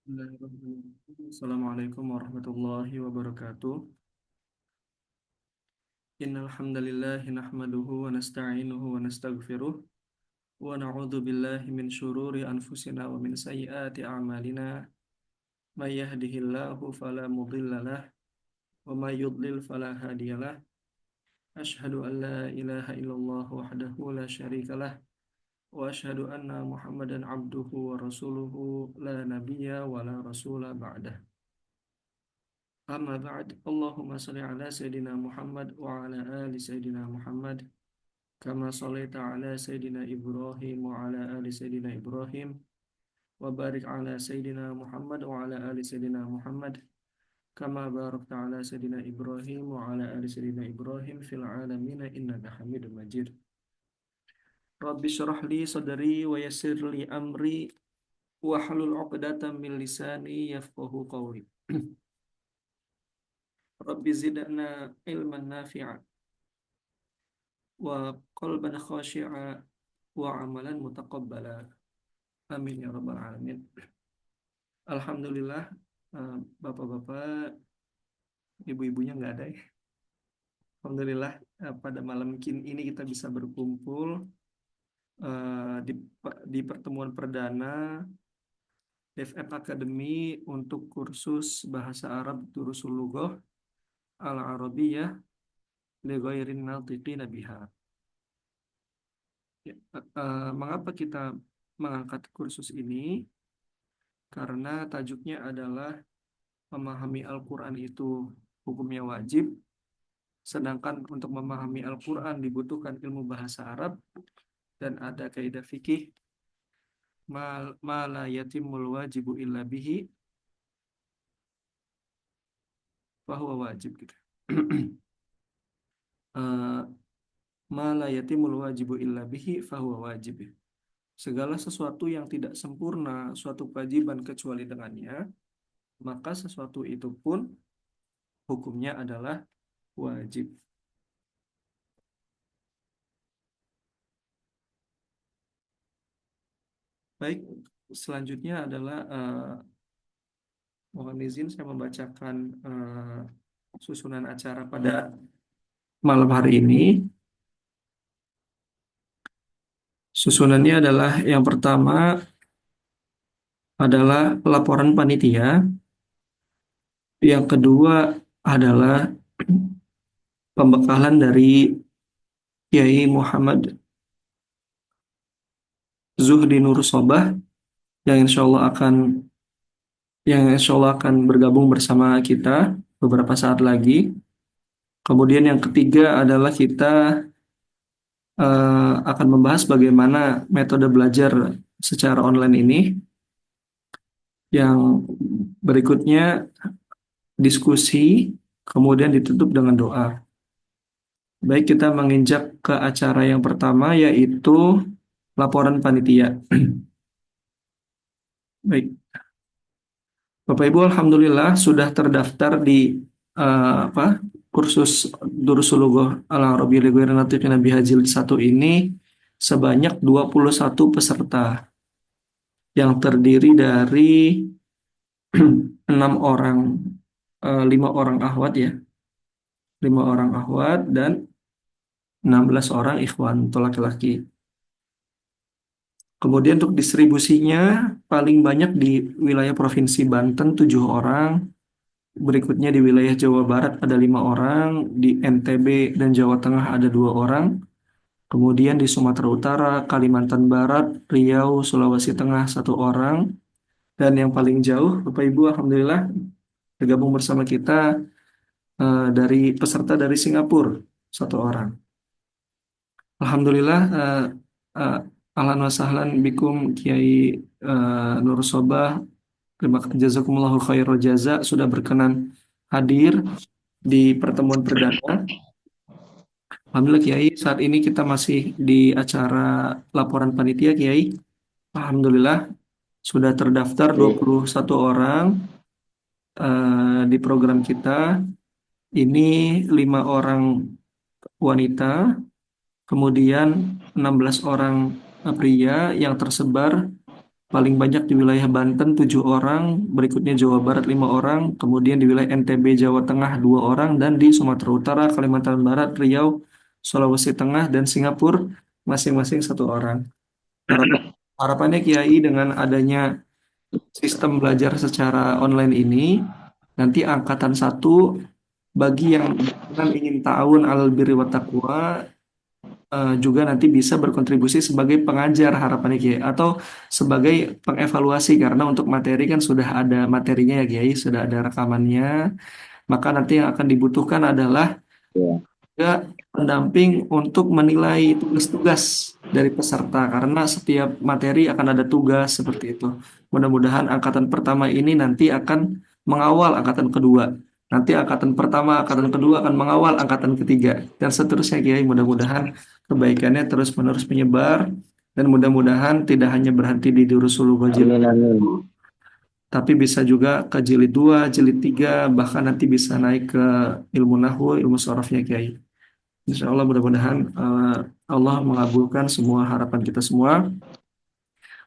Bismillahirrahmanirrahim. Assalamualaikum warahmatullahi wabarakatuh. Innal hamdalillahi nahmaduhu wa nasta'inuhu wa nastaghfiruh wa na'udzu billahi min syururi anfusina wa min sayyiati a'malina. May yahdihillahu fala mudhillalah wa may yudlil fala hadiyalah. Asyhadu an la ilaha illallah wahdahu la syarikalah wa asyhadu anna Muhammadan abduhu wa rasuluhu la nabiyya wa la rasula ba'dah. Amma ba'd, Allahumma salli ala Sayyidina Muhammad wa ala ali Sayyidina Muhammad kama sallaita ala Sayyidina Ibrahim wa ala ali Sayyidina Ibrahim wa barik ala Sayyidina Muhammad wa ala ali Sayyidina Muhammad kama barakta ala Sayyidina Ibrahim wa ala ali Sayyidina Ibrahim fil alamina innaka Hamidum Majid. Rabbi syrah li sadri wa yassir li amri wa hlul 'uqdatam min lisani yafqahu qawli. Rabbi zidna ilman nafi'a wa qalban khashi'a wa amalan mutaqabbala. Amin ya rabbal alamin. Alhamdulillah, bapak-bapak, ibu-ibunya nggak ada ya. Alhamdulillah, pada malam ini kita bisa berkumpul di pertemuan perdana DFM Academy untuk kursus bahasa Arab Durusul Lughah Al-Arabiyyah li ghairin natiqina biha. Ya, mengapa kita mengangkat kursus ini? Karena tajuknya adalah memahami Al-Quran itu hukumnya wajib, sedangkan untuk memahami Al-Quran dibutuhkan ilmu bahasa Arab dan ada kaidah fikih ma la yatimul wajibu illa bihi fahuwa wajib gitu. Ma la yatimul wajibu illa bihi fahuwa wajib. Segala sesuatu yang tidak sempurna suatu kewajiban kecuali dengannya, maka sesuatu itu pun hukumnya adalah wajib. Baik, selanjutnya adalah mohon izin saya membacakan susunan acara pada malam hari ini. Susunannya adalah yang pertama adalah laporan panitia, yang kedua adalah pembekalan dari Kiai Muhammad Zuhdi Nur Sobah yang insya Allah akan bergabung bersama kita beberapa saat lagi. Kemudian yang ketiga adalah kita akan membahas bagaimana metode belajar secara online ini. Yang berikutnya diskusi, kemudian ditutup dengan doa. Baik, kita menginjak ke acara yang pertama, yaitu laporan panitia. Baik, Bapak Ibu, alhamdulillah sudah terdaftar di kursus Durusul Lughah Al-Arabiyyah li ghairi natiqina biha jilid 1 ini sebanyak 21 peserta yang terdiri dari 6 orang, 5 orang akhwat ya. 5 orang akhwat dan 16 orang ikhwan atau laki-laki. Kemudian untuk distribusinya paling banyak di wilayah Provinsi Banten 7 orang, berikutnya di wilayah Jawa Barat ada 5 orang, di NTB dan Jawa Tengah ada 2 orang, kemudian di Sumatera Utara, Kalimantan Barat, Riau, Sulawesi Tengah 1 orang, dan yang paling jauh Bapak Ibu alhamdulillah bergabung bersama kita dari peserta dari Singapura 1 orang. Alhamdulillah, ahlan wa sahlan bikum Kiai Nur Sobah. Terima kasih, jazakumullahu khairul jaza sudah berkenan hadir di pertemuan perdana. Alhamdulillah Kiai, saat ini kita masih di acara laporan panitia Kiai. Alhamdulillah sudah terdaftar 21 orang di program kita. Ini 5 orang wanita, kemudian 16 orang pria yang tersebar paling banyak di wilayah Banten 7 orang, berikutnya Jawa Barat 5 orang, kemudian di wilayah NTB Jawa Tengah 2 orang, dan di Sumatera Utara, Kalimantan Barat, Riau, Sulawesi Tengah, dan Singapura masing-masing 1 orang. Harapannya Kiai dengan adanya sistem belajar secara online ini, nanti angkatan 1 bagi yang benar ingin ta'awun alal birri wa taqwa juga nanti bisa berkontribusi sebagai pengajar harapannya Kiai atau sebagai pengevaluasi karena untuk materi kan sudah ada materinya ya Kiai, sudah ada rekamannya, maka nanti yang akan dibutuhkan adalah Ya. juga pendamping untuk menilai tugas-tugas dari peserta karena setiap materi akan ada tugas seperti itu. Mudah-mudahan angkatan pertama ini nanti akan mengawal angkatan kedua. Nanti angkatan pertama, angkatan kedua akan mengawal angkatan ketiga dan seterusnya Kiai. Mudah-mudahan kebaikannya terus-menerus menyebar dan mudah-mudahan tidak hanya berhenti di Durusul Jilid Amin, amin. 1, tapi bisa juga ke jilid 2, jilid 3, bahkan nanti bisa naik ke ilmu nahwu, ilmu sorofnya Kiai. Insya Allah mudah-mudahan Allah mengabulkan semua harapan kita semua.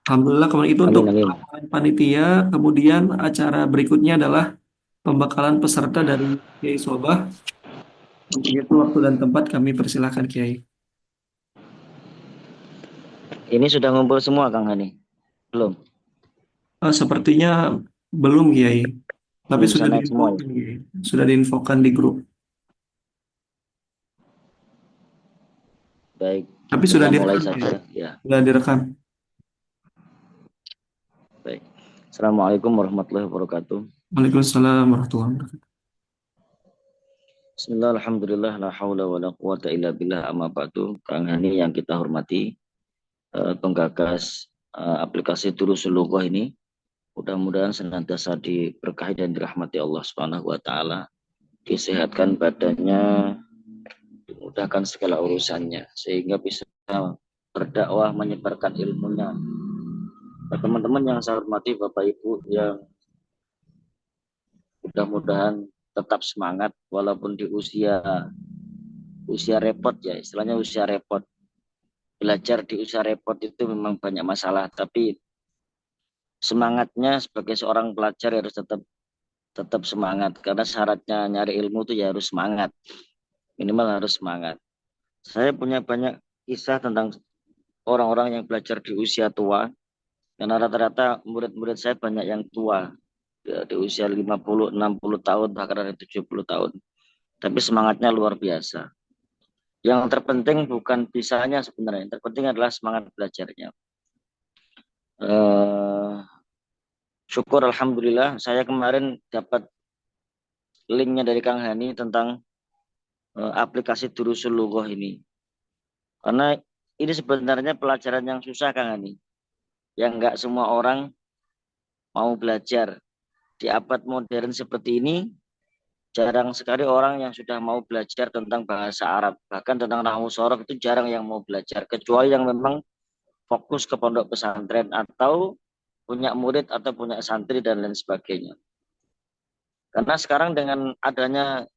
Alhamdulillah kemudian itu untuk Amin, amin. panitia. Kemudian acara berikutnya adalah pembekalan peserta dari Kiai Sobah. Untuk itu waktu dan tempat kami persilahkan Kiai. Ini sudah ngumpul semua Kang Hani? Belum? Sepertinya belum Kiai, tapi Belum bisa sudah naik semua ya? diinfokan Kiai. Sudah diinfokan di grup. Baik, Tapi sudah kita mulai direkam Kiai. saja. Ya, Sudah direkam. baik. Assalamualaikum warahmatullahi wabarakatuh. Waalaikumsalam warahmatullahi wabarakatuh. Bismillah, alhamdulillah, la hawla wa la quwata illa billah, amma ba'du. Kang Hani yang kita hormati, penggagas aplikasi Durusul Lughah ini, mudah-mudahan senantiasa diberkahi dan dirahmati Allah Subhanahu wa taala, disehatkan badannya, dimudahkan segala urusannya sehingga bisa berdakwah menyebarkan ilmunya. Nah, teman-teman yang saya hormati, Bapak Ibu yang mudah-mudahan tetap semangat walaupun di usia usia repot ya, istilahnya usia repot. Belajar di usia repot itu memang banyak masalah, tapi semangatnya sebagai seorang pelajar harus tetap tetap semangat karena syaratnya nyari ilmu itu ya harus semangat, minimal harus semangat. Saya punya banyak kisah tentang orang-orang yang belajar di usia tua, karena rata-rata murid-murid saya banyak yang tua, ya, di usia 50, 60 tahun, bahkan ada 70 tahun. Tapi semangatnya luar biasa. Yang terpenting bukan bisanya sebenarnya, yang terpenting adalah semangat belajarnya. Eh, Syukur Alhamdulillah, saya kemarin dapat linknya dari Kang Hani tentang aplikasi Durusul Lughah ini. Karena ini sebenarnya pelajaran yang susah Kang Hani, yang nggak semua orang mau belajar. Di abad modern seperti ini, jarang sekali orang yang sudah mau belajar tentang bahasa Arab. Bahkan tentang nahwu sorof itu jarang yang mau belajar. Kecuali yang memang fokus ke pondok pesantren atau punya murid atau punya santri dan lain sebagainya. Karena sekarang dengan adanya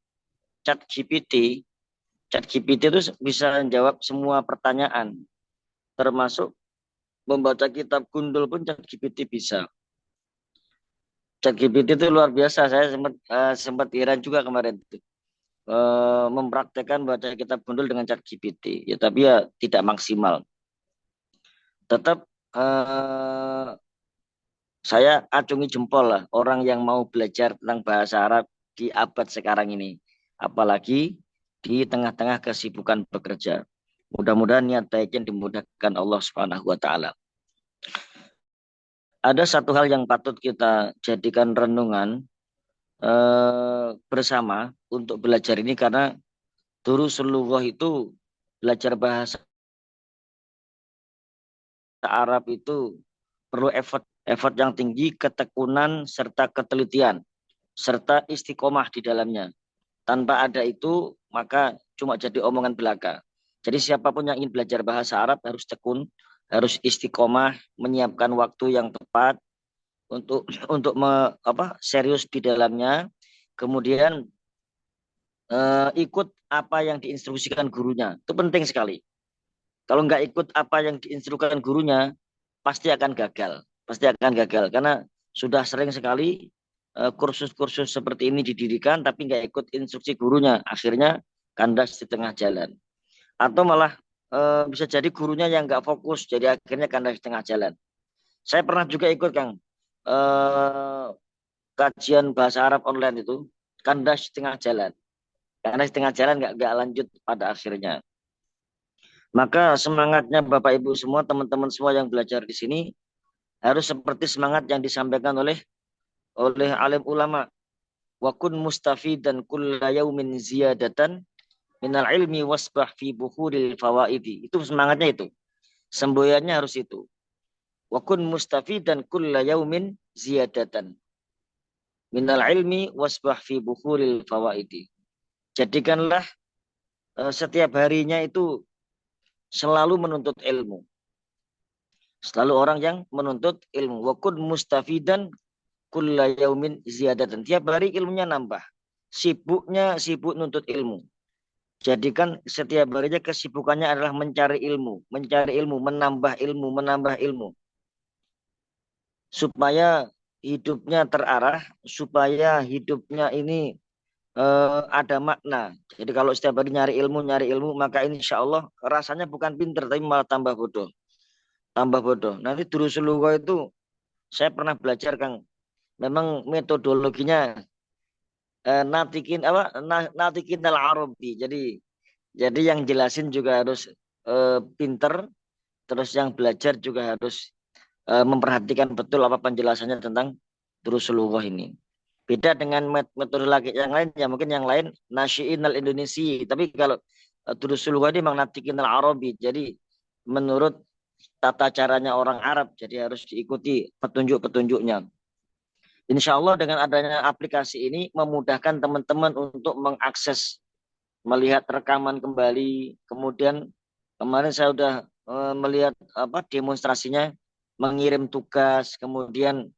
chat GPT itu bisa menjawab semua pertanyaan. Termasuk membaca kitab gundul pun chat GPT bisa. Chat GPT itu luar biasa. Saya sempat heran juga kemarin itu. Mempraktekkan baca kitab gundul dengan chat GPT. Ya, tapi ya tidak maksimal. Tetap saya acungi jempol lah orang yang mau belajar tentang bahasa Arab di abad sekarang ini. Apalagi di tengah-tengah kesibukan bekerja. Mudah-mudahan niat baiknya dimudahkan Allah Subhanahu wa taala. Ada satu hal yang patut kita jadikan renungan bersama untuk belajar ini karena Durusul Lughah itu belajar bahasa Arab itu perlu effort yang tinggi, ketekunan serta ketelitian serta istiqomah di dalamnya. Tanpa ada itu, maka cuma jadi omongan belaka. Jadi siapapun yang ingin belajar bahasa Arab harus tekun, harus istiqomah, menyiapkan waktu yang tepat untuk serius di dalamnya. Kemudian ikut apa yang diinstruksikan gurunya. Itu penting sekali. Kalau nggak ikut apa yang diinstruksikan gurunya, pasti akan gagal. pasti akan gagal karena sudah sering sekali kursus-kursus seperti ini didirikan tapi nggak ikut instruksi gurunya, akhirnya kandas di tengah jalan. Atau malah bisa jadi gurunya yang nggak fokus, jadi akhirnya kandas di tengah jalan. Saya pernah juga ikut Kang eh, kajian bahasa Arab online itu, kandas di tengah jalan. Karena di tengah jalan nggak lanjut pada akhirnya. Maka semangatnya Bapak Ibu semua, teman-teman semua yang belajar di sini harus seperti semangat yang disampaikan oleh alim ulama. Wa kun mustafidan kulla yaumin ziyadatan minal ilmi wasbah fi buhuril fawaidi. Itu semangatnya itu. Semboyannya harus itu. Wa kun mustafidan kulla yaumin ziyadatan minal ilmi wasbah fi buhuril fawaidi. Jadikanlah setiap harinya itu selalu menuntut ilmu. Selalu orang yang menuntut ilmu. Wa kun mustafidan kulla yaumin ziyadatan. Tiap hari ilmunya nambah. Sibuk nuntut ilmu. Jadikan setiap harinya kesibukannya adalah mencari ilmu, menambah ilmu, menambah ilmu. Supaya hidupnya terarah, supaya hidupnya ini ada makna. Jadi kalau setiap hari nyari ilmu, maka insya Allah rasanya bukan pinter, tapi malah tambah bodoh. Tambah bodoh. Nanti Durusul Lughah itu saya pernah belajar, Kang. Memang metodologinya natikin al Arabi. Jadi yang jelasin juga harus pinter, terus yang belajar juga harus memperhatikan betul apa penjelasannya tentang Durusul ini. Beda dengan metodologi yang lain, ya mungkin yang lain Nasyiin al-Indonesi. Tapi kalau Durusul ini memang natikin al-Arabi. Jadi menurut tata caranya orang Arab, jadi harus diikuti petunjuk-petunjuknya. Insya Allah dengan adanya aplikasi ini memudahkan teman-teman untuk mengakses, melihat rekaman kembali. Kemudian kemarin saya sudah melihat demonstrasinya, mengirim tugas, kemudian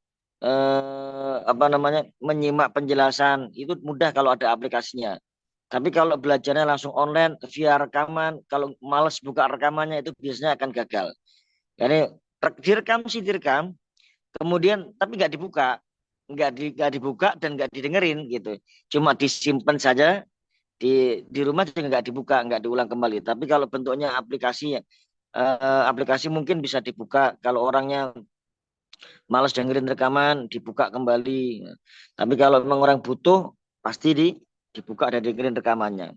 menyimak penjelasan. Itu mudah kalau ada aplikasinya. Tapi kalau belajarnya langsung online via rekaman, kalau malas buka rekamannya itu biasanya akan gagal. Jadi direkam, kemudian tapi nggak dibuka, nggak dibuka dan nggak didengerin gitu. Cuma disimpan saja di rumah juga nggak dibuka, nggak diulang kembali. Tapi kalau bentuknya aplikasi mungkin bisa dibuka. Kalau orangnya malas dengerin rekaman, dibuka kembali. Tapi kalau memang orang butuh, pasti dibuka dan dengerin rekamannya.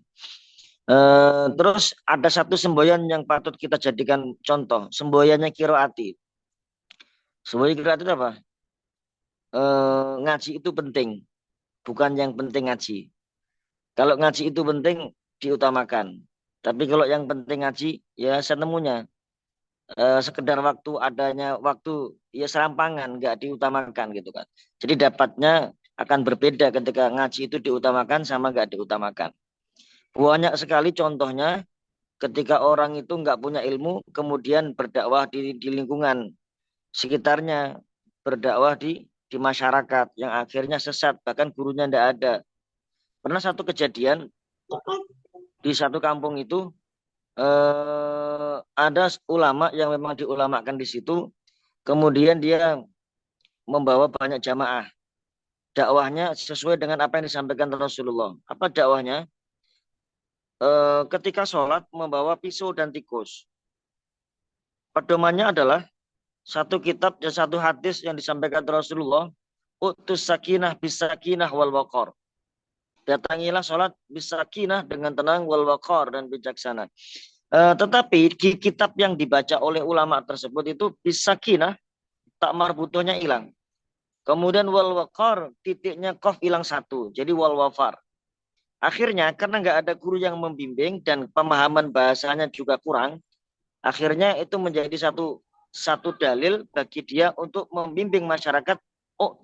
Terus ada satu semboyan yang patut kita jadikan contoh, semboyannya Kiroati. Semboyan Kiroati itu apa? Ngaji itu penting, bukan yang penting ngaji. Kalau ngaji itu penting, diutamakan. Tapi kalau yang penting ngaji, ya setemunya. Sekedar waktu ya serampangan, nggak diutamakan gitu kan. Jadi dapatnya akan berbeda ketika ngaji itu diutamakan sama nggak diutamakan. Banyak sekali contohnya ketika orang itu nggak punya ilmu, kemudian berdakwah di lingkungan sekitarnya, berdakwah di masyarakat yang akhirnya sesat, bahkan gurunya nggak ada. Pernah satu kejadian di satu kampung itu ada ulama yang memang diulamakan di situ, kemudian dia membawa banyak jamaah. Dakwahnya sesuai dengan apa yang disampaikan Rasulullah. Apa dakwahnya? Ketika sholat membawa pisau dan tikus. Pedomannya adalah satu kitab dan satu hadis yang disampaikan Rasulullah. Utus sakinah bisakinah wal waqar. Datangilah sholat bisakinah dengan tenang wal waqar dan bijaksana. Tetapi di kitab yang dibaca oleh ulama tersebut itu bisakinah tak marbutohnya hilang. Kemudian wal waqar titiknya qaf hilang satu. Jadi wal wafar. Akhirnya karena nggak ada guru yang membimbing dan pemahaman bahasanya juga kurang, akhirnya itu menjadi satu dalil bagi dia untuk membimbing masyarakat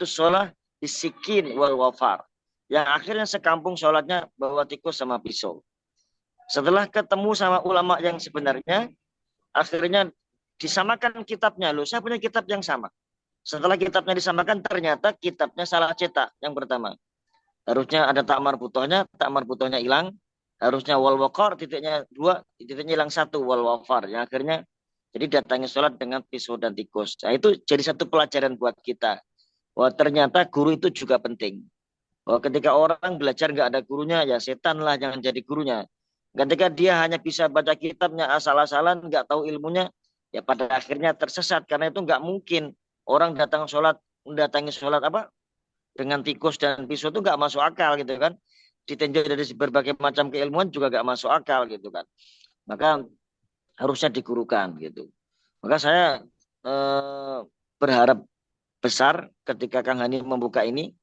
sholat bisikin wal wafar. Yang akhirnya sekampung sholatnya bawa tikus sama pisau. Setelah ketemu sama ulama yang sebenarnya, akhirnya disamakan kitabnya. Loh, saya punya kitab yang sama. Setelah kitabnya disamakan, ternyata kitabnya salah cetak yang pertama. Harusnya ada tak marbutohnya hilang. Harusnya wal waqar titiknya 2, titiknya hilang 1 wal wafar. Yang akhirnya Jadi datangi sholat dengan pisau dan tikus. Nah, itu jadi satu pelajaran buat kita. Wah, ternyata guru itu juga penting. Bahwa ketika orang belajar nggak ada gurunya, ya setan lah jangan jadi gurunya. Ketika dia hanya bisa baca kitabnya asal-asalan, nggak tahu ilmunya, ya pada akhirnya tersesat. Karena itu nggak mungkin orang datang sholat, mendatangi sholat apa dengan tikus dan pisau itu nggak masuk akal gitu kan. Ditinjau dari berbagai macam keilmuan juga nggak masuk akal gitu kan. Maka harusnya digurukan gitu. Maka saya eh, berharap besar ketika Kang Hani membuka ini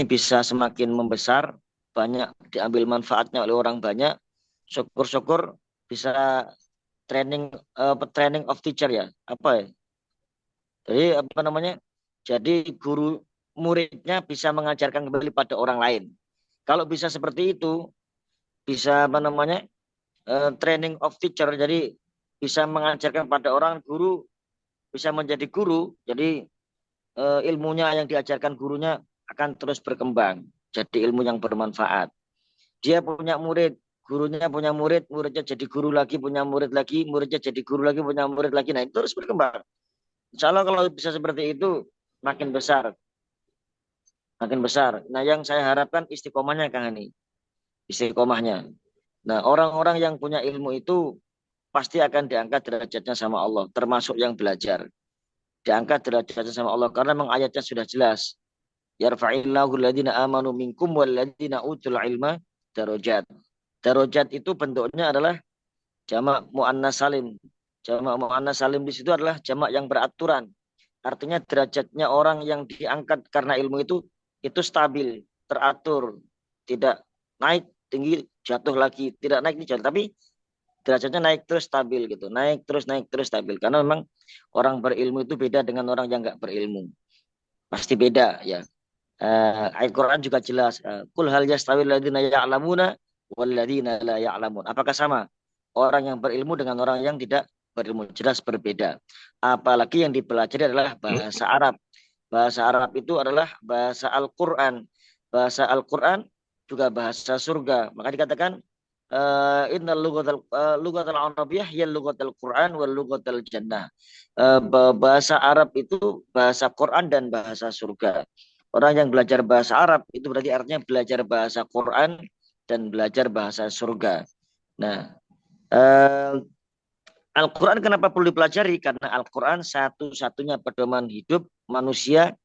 bisa semakin membesar, banyak diambil manfaatnya oleh orang banyak. Syukur-syukur bisa training of teacher ya, apa ya? Jadi apa namanya? Jadi guru muridnya bisa mengajarkan kembali pada orang lain. Kalau bisa seperti itu, bisa apa namanya? Training of teacher. Jadi bisa mengajarkan pada orang guru bisa menjadi guru. Jadi ilmunya yang diajarkan gurunya akan terus berkembang. Jadi ilmu yang bermanfaat. Dia punya murid, gurunya punya murid, muridnya jadi guru lagi, punya murid lagi, muridnya jadi guru lagi, punya murid lagi. Nah, itu terus berkembang. Insya Allah kalau bisa seperti itu, makin besar, makin besar. Nah, yang saya harapkan istiqomahnya, Kang Hani. Istiqomahnya. Nah, orang-orang yang punya ilmu itu pasti akan diangkat derajatnya sama Allah, termasuk yang belajar. Diangkat derajatnya sama Allah, karena memang ayatnya sudah jelas. Yarfa'illahu alladhina amanu minkum walladhina utul ilma darajat. Darajat itu bentuknya adalah jamak muannas salim. Jamak muannas salim di situ adalah jamak yang beraturan. Artinya derajatnya orang yang diangkat karena ilmu itu stabil, teratur, tidak naik tinggi jatuh lagi, tidak naik tinggi jatuh, tapi derajatnya naik terus stabil gitu, naik terus stabil. Karena memang orang berilmu itu beda dengan orang yang nggak berilmu, pasti beda ya. Al-Quran juga jelas. Kul hal yastawil ladina ya'lamuna wal ladina la ya'lamun. Apakah sama orang yang berilmu dengan orang yang tidak berilmu? Jelas berbeda. Apalagi yang dipelajari adalah bahasa Arab. Bahasa Arab itu adalah bahasa Al-Quran. Bahasa Al-Quran juga bahasa surga. Maka dikatakan innal lughatal arabiyyah ya lughatal Quran wal lughatal jannah. Bahasa Arab itu bahasa Quran dan bahasa surga. Orang yang belajar bahasa Arab itu berarti artinya belajar bahasa Quran dan belajar bahasa surga. Nah, eh, Al-Quran kenapa perlu dipelajari? Karena Al-Quran satu-satunya pedoman hidup manusia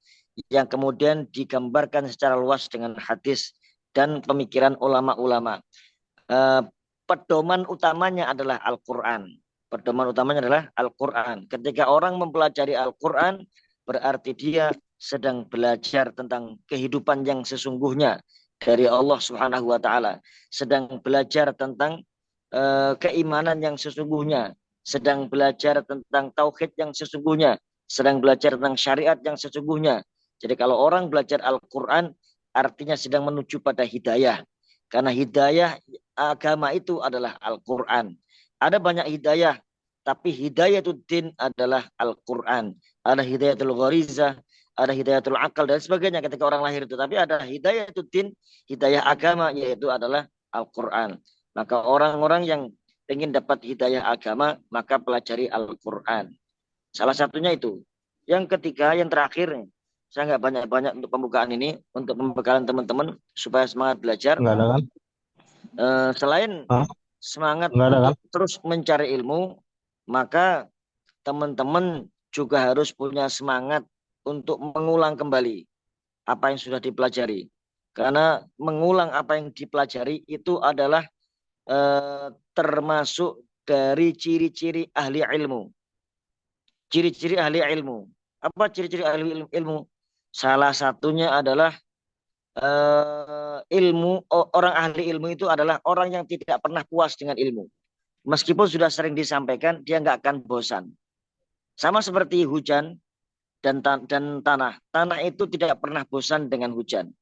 yang kemudian digambarkan secara luas dengan hadis dan pemikiran ulama-ulama. Eh, Pedoman utamanya adalah Al-Quran. Pedoman utamanya adalah Al-Quran. Ketika orang mempelajari Al-Quran, berarti dia sedang belajar tentang kehidupan yang sesungguhnya dari Allah Subhanahu wa taala, sedang belajar tentang keimanan yang sesungguhnya, sedang belajar tentang tauhid yang sesungguhnya, sedang belajar tentang syariat yang sesungguhnya. Jadi kalau orang belajar Al-Qur'an artinya sedang menuju pada hidayah. Karena hidayah agama itu adalah Al-Qur'an. Ada banyak hidayah, tapi hidayatul din adalah Al-Qur'an. Ada hidayatul gharizah, ada hidayatul akal dan sebagainya ketika orang lahir itu. Tapi ada hidayatul din, hidayah agama yaitu adalah Al-Qur'an. Maka orang-orang yang ingin dapat hidayah agama, maka pelajari Al-Qur'an. Salah satunya itu. Yang ketiga, yang terakhir, saya nggak banyak-banyak untuk pembukaan ini, untuk pembekalan teman-teman supaya semangat belajar. Nggak ada kan? Selain Hah? semangat Nggak ada kan? untuk terus mencari ilmu, maka teman-teman juga harus punya semangat untuk mengulang kembali apa yang sudah dipelajari. Karena mengulang apa yang dipelajari itu adalah termasuk dari ciri-ciri ahli ilmu. Ciri-ciri ahli ilmu. Apa ciri-ciri ahli ilmu? Salah satunya adalah orang ahli ilmu itu adalah orang yang tidak pernah puas dengan ilmu. Meskipun sudah sering disampaikan, dia nggak akan bosan. Sama seperti hujan dan tanah. Tanah itu tidak pernah bosan dengan hujan.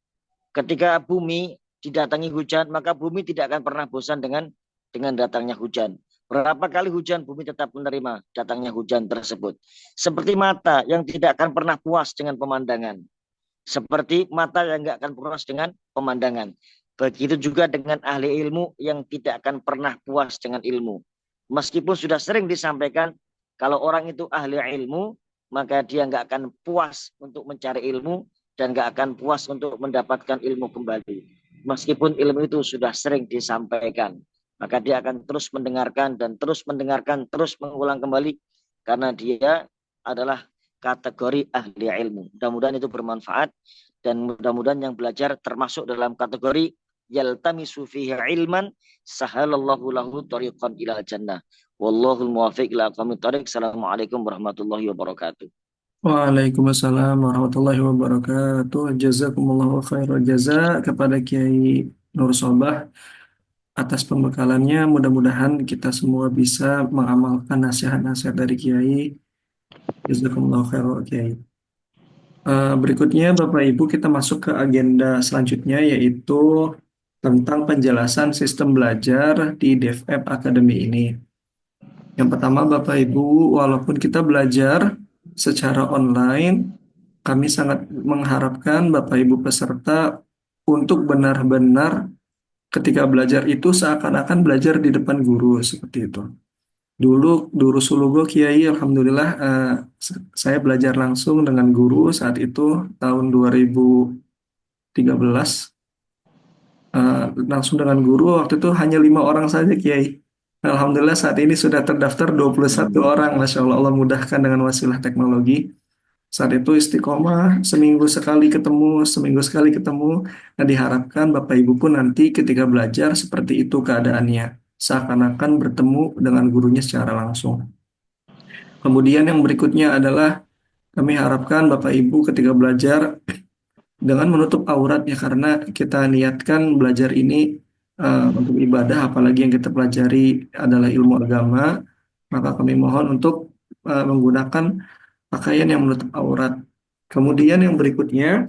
Ketika bumi didatangi hujan, maka bumi tidak akan pernah bosan dengan datangnya hujan. Berapa kali hujan, bumi tetap menerima datangnya hujan tersebut. Seperti mata yang tidak akan pernah puas dengan pemandangan. Seperti mata yang nggak akan puas dengan pemandangan. Begitu juga dengan ahli ilmu yang tidak akan pernah puas dengan ilmu. Meskipun sudah sering disampaikan, Kalau orang itu ahli ilmu, maka dia nggak akan puas untuk mencari ilmu dan nggak akan puas untuk mendapatkan ilmu kembali. Meskipun ilmu itu sudah sering disampaikan, maka dia akan terus mendengarkan, terus mengulang kembali karena dia adalah kategori ahli ilmu. Mudah-mudahan itu bermanfaat dan mudah-mudahan yang belajar termasuk dalam kategori yaltamisu fihi ilman sahalallahu lahu tariqan ilal jannah. Wallahul muwaffiq ila aqwamit thoriq. Assalamualaikum warahmatullahi wabarakatuh. Waalaikumsalam warahmatullahi wabarakatuh. Jazakumullahu khairal jaza kepada Kiai Nur Sobah atas pembekalannya. Mudah-mudahan kita semua bisa mengamalkan nasihat-nasihat dari Kiai. Jazakumullahu khairal Kiai. Berikutnya Bapak Ibu kita masuk ke agenda selanjutnya yaitu tentang penjelasan sistem belajar di DevApp Academy ini. Yang pertama Bapak Ibu, walaupun kita belajar secara online, kami sangat mengharapkan Bapak Ibu peserta untuk benar-benar ketika belajar itu seakan-akan belajar di depan guru seperti itu. Dulu Duru Sulugo Kiai, Alhamdulillah saya belajar langsung dengan guru saat itu tahun 2013. Langsung dengan guru waktu itu hanya 5 orang saja Kiai. Alhamdulillah saat ini sudah terdaftar 21 orang. Masya Allah, Allah mudahkan dengan wasilah teknologi. Saat itu istiqomah, seminggu sekali ketemu. Nah, diharapkan Bapak Ibu pun nanti ketika belajar seperti itu keadaannya. Seakan-akan bertemu dengan gurunya secara langsung. Kemudian yang berikutnya adalah kami harapkan Bapak Ibu ketika belajar dengan menutup aurat ya karena kita niatkan belajar ini untuk ibadah, apalagi yang kita pelajari adalah ilmu agama, maka kami mohon untuk menggunakan pakaian yang menutup aurat. Kemudian yang berikutnya,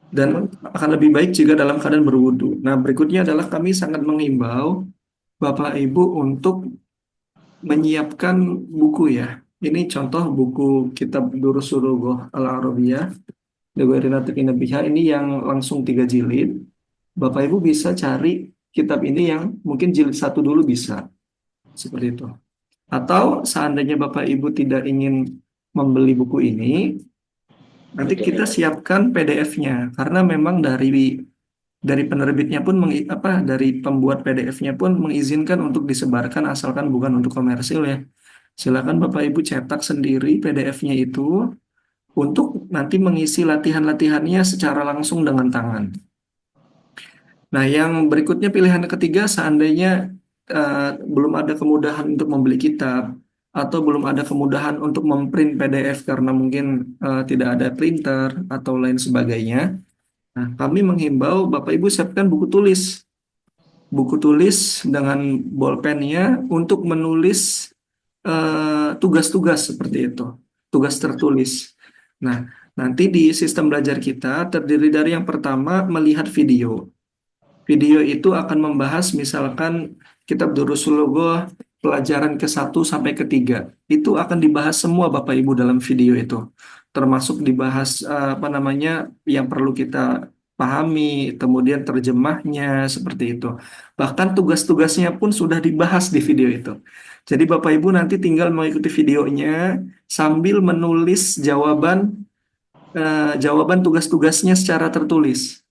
dan akan lebih baik jika dalam keadaan berwudu. Nah, berikutnya adalah kami sangat menghimbau Bapak Ibu untuk menyiapkan buku ya. Ini contoh buku kitab Durus Sulughah Al-Arabiyah, Dewairinatik Inabiha, ini yang langsung 3 jilid. Bapak Ibu bisa cari kitab ini yang mungkin jilid 1 dulu bisa. Seperti itu. Atau seandainya Bapak Ibu tidak ingin membeli buku ini, nanti kita siapkan PDF-nya karena memang dari penerbitnya pun dari pembuat PDF-nya pun mengizinkan untuk disebarkan asalkan bukan untuk komersil ya. Silakan Bapak Ibu cetak sendiri PDF-nya itu untuk nanti mengisi latihan-latihannya secara langsung dengan tangan. Nah, yang berikutnya pilihan ketiga seandainya belum ada kemudahan untuk membeli kitab atau belum ada kemudahan untuk memprint PDF karena mungkin tidak ada printer atau lain sebagainya. Nah, kami menghimbau Bapak Ibu siapkan buku tulis. Buku tulis dengan bolpennya untuk menulis tugas-tugas seperti itu. Tugas tertulis. Nah, nanti di sistem belajar kita terdiri dari yang pertama melihat video. Video itu akan membahas misalkan kitab Durus Sulughah pelajaran ke 1 sampai ke 3. Itu akan dibahas semua Bapak Ibu dalam video itu. Termasuk dibahas apa namanya yang perlu kita pahami, kemudian terjemahnya seperti itu. Bahkan tugas-tugasnya pun sudah dibahas di video itu. Jadi Bapak Ibu nanti tinggal mengikuti videonya sambil menulis jawaban tugas-tugasnya secara tertulis.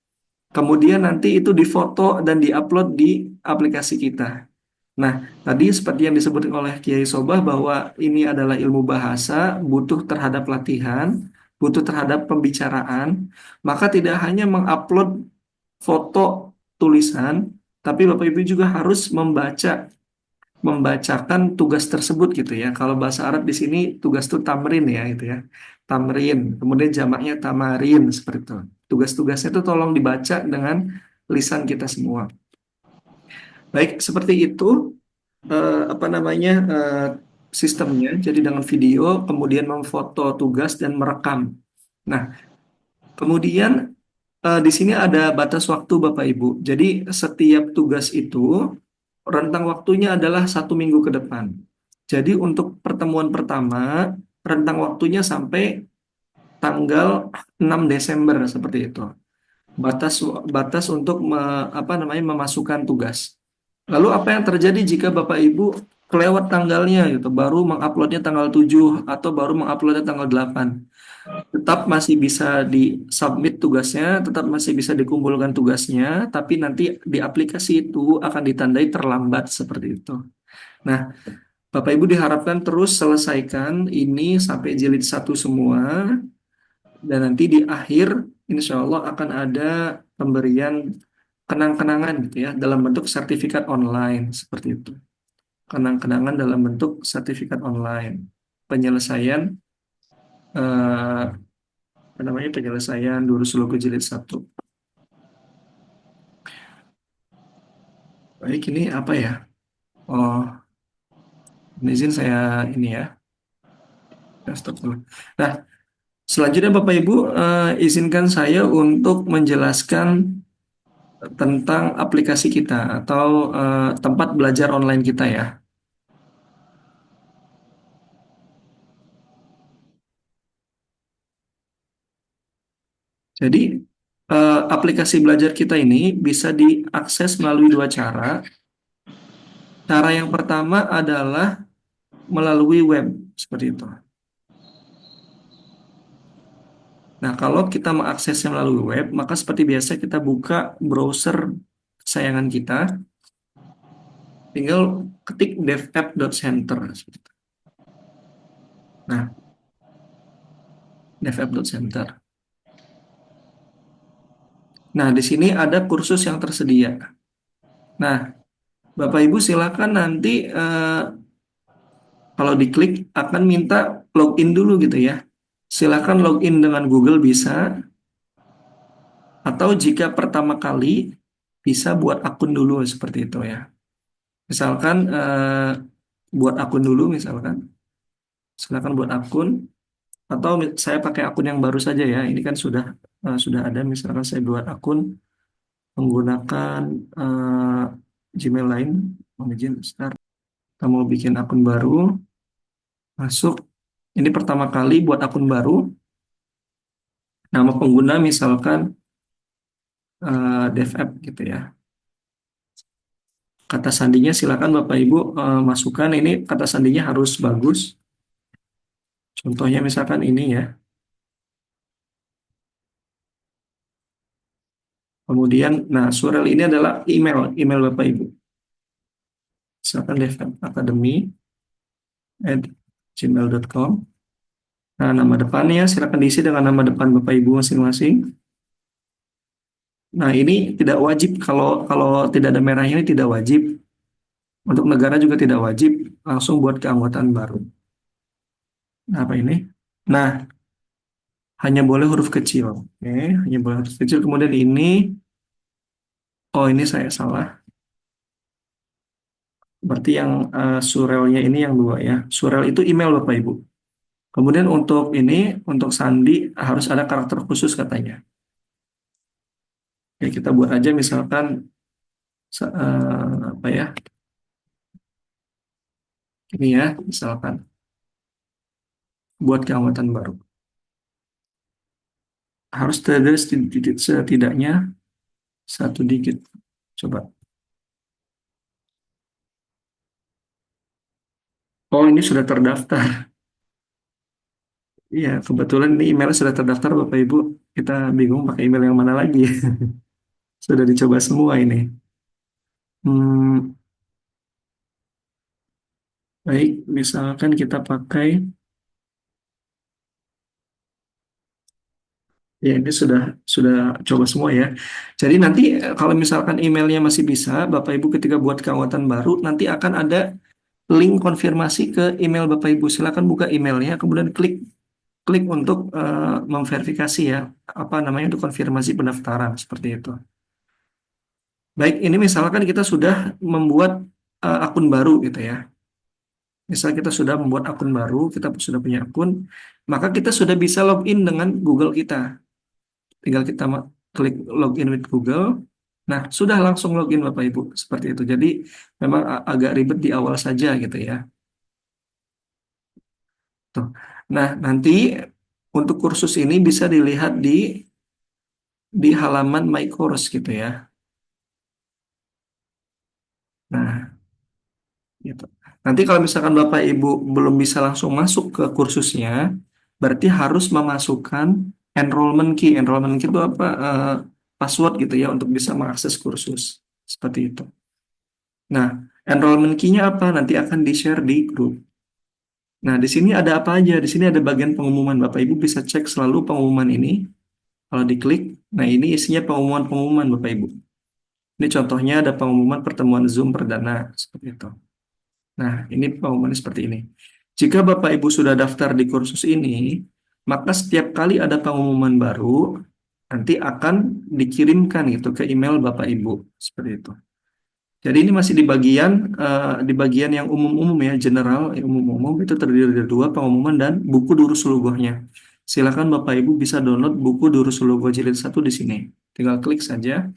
Kemudian nanti itu difoto dan diupload di aplikasi kita. Nah, tadi seperti yang disebut oleh Kiai Sobah bahwa ini adalah ilmu bahasa, butuh terhadap latihan, butuh terhadap pembicaraan, maka tidak hanya mengupload foto tulisan, tapi Bapak Ibu juga harus membacakan tugas tersebut gitu ya. Kalau bahasa Arab di sini tugas itu tamrin ya itu ya. Tamrin, kemudian jamaknya tamarin seperti itu. Tugas-tugasnya itu tolong dibaca dengan lisan kita semua. Baik, seperti itu apa namanya sistemnya. Jadi dengan video, kemudian memfoto tugas dan merekam. Nah, kemudian di sini ada batas waktu Bapak Ibu. Jadi setiap tugas itu rentang waktunya adalah 1 minggu ke depan. Jadi untuk pertemuan pertama, rentang waktunya sampai tanggal 6 Desember seperti itu. Batas batas untuk memasukkan tugas. Lalu apa yang terjadi jika Bapak Ibu kelewat tanggalnya gitu, baru menguploadnya tanggal 7 atau baru menguploadnya tanggal 8. Tetap masih bisa di-submit tugasnya, tetap masih bisa dikumpulkan tugasnya, tapi nanti di aplikasi itu akan ditandai terlambat seperti itu. Nah, Bapak Ibu diharapkan terus selesaikan ini sampai jilid satu semua, dan nanti di akhir insya Allah akan ada pemberian kenang-kenangan gitu ya, dalam bentuk sertifikat online seperti itu. Kenang-kenangan dalam bentuk sertifikat online. Penyelesaian apa namanya, penyelesaian Durus Logo jilid satu. Baik, ini apa ya? Oh, izin saya ini ya. Ya, stop dulu. Nah, selanjutnya Bapak Ibu, izinkan saya untuk menjelaskan tentang aplikasi kita atau tempat belajar online kita ya. Jadi, aplikasi belajar kita ini bisa diakses melalui dua cara. Cara yang pertama adalah melalui web, seperti itu. Nah, kalau kita mengaksesnya melalui web, maka seperti biasa kita buka browser kesayangan kita, tinggal ketik devapp.center. Nah, devapp.center. Nah, di sini ada kursus yang tersedia. Nah, Bapak Ibu silakan nanti kalau diklik akan minta login dulu gitu ya. Silakan login dengan Google bisa, atau jika pertama kali bisa buat akun dulu seperti itu ya. Misalkan buat akun dulu misalkan. Silakan buat akun, atau saya pakai akun yang baru saja ya. Ini kan sudah ada, misalkan saya buat akun menggunakan Gmail lain. Mau izin start. Kita mau bikin akun baru, masuk. Ini pertama kali buat akun baru. Nama pengguna misalkan devapp gitu ya. Kata sandinya silakan Bapak Ibu masukkan. Ini kata sandinya harus bagus. Contohnya misalkan ini ya. Kemudian, nah surel ini adalah email Bapak Ibu. Silakan devapp@gmail.com. Nah, nama depannya silakan diisi dengan nama depan Bapak Ibu masing-masing. Nah, ini tidak wajib, kalau kalau tidak ada merahnya ini tidak wajib. Untuk negara juga tidak wajib, langsung buat keanggotaan baru. Nah, apa ini? Nah, hanya boleh huruf kecil. Oke, hanya boleh huruf kecil. Kemudian ini, oh ini saya salah. Berarti yang surelnya ini yang dua ya. Surel itu email Bapak Ibu. Kemudian untuk ini, untuk sandi harus ada karakter khusus katanya. Oke, kita buat aja misalkan apa ya? Ini ya, misalkan buat keanggotaan baru. Harus terada setidaknya satu digit. Coba. Oh, ini sudah terdaftar. Iya, kebetulan ini email sudah terdaftar Bapak Ibu. Kita bingung pakai email yang mana lagi. Sudah dicoba semua ini. Hmm, baik, misalkan kita pakai, ya ini sudah coba semua ya. Jadi nanti kalau misalkan emailnya masih bisa, Bapak Ibu ketika buat keanggotaan baru, nanti akan ada link konfirmasi ke email Bapak Ibu. Silakan buka emailnya, kemudian klik klik untuk memverifikasi ya, apa namanya, untuk konfirmasi pendaftaran seperti itu. Baik, ini misalkan kita sudah membuat akun baru gitu ya. Misal kita sudah membuat akun baru, kita sudah punya akun, maka kita sudah bisa login dengan Google kita. Tinggal kita klik login with Google. Nah, sudah langsung login Bapak Ibu seperti itu. Jadi memang agak ribet di awal saja gitu ya. Tuh. Nah, nanti untuk kursus ini bisa dilihat di halaman My Course gitu ya. Nah, Gitu. Nanti kalau misalkan Bapak Ibu belum bisa langsung masuk ke kursusnya, berarti harus memasukkan enrollment key. Enrollment key itu apa? Password gitu ya untuk bisa mengakses kursus. Seperti itu. Nah, enrollment key-nya apa? Nanti akan di-share di grup. Nah, di sini ada apa aja? Di sini ada bagian pengumuman. Bapak Ibu bisa cek selalu pengumuman ini. Kalau diklik, nah ini isinya pengumuman-pengumuman Bapak Ibu. Ini contohnya ada pengumuman pertemuan Zoom perdana seperti itu. Nah, ini pengumumannya seperti ini. Jika Bapak Ibu sudah daftar di kursus ini, maka setiap kali ada pengumuman baru, nanti akan dikirimkan gitu ke email Bapak Ibu seperti itu. Jadi ini masih di bagian yang umum-umum ya, general, yang umum-umum itu terdiri dari dua pengumuman dan buku Durus Sulugohnya. Silakan Bapak Ibu bisa download buku Durus Sulugoh jilid 1 di sini. Tinggal klik saja.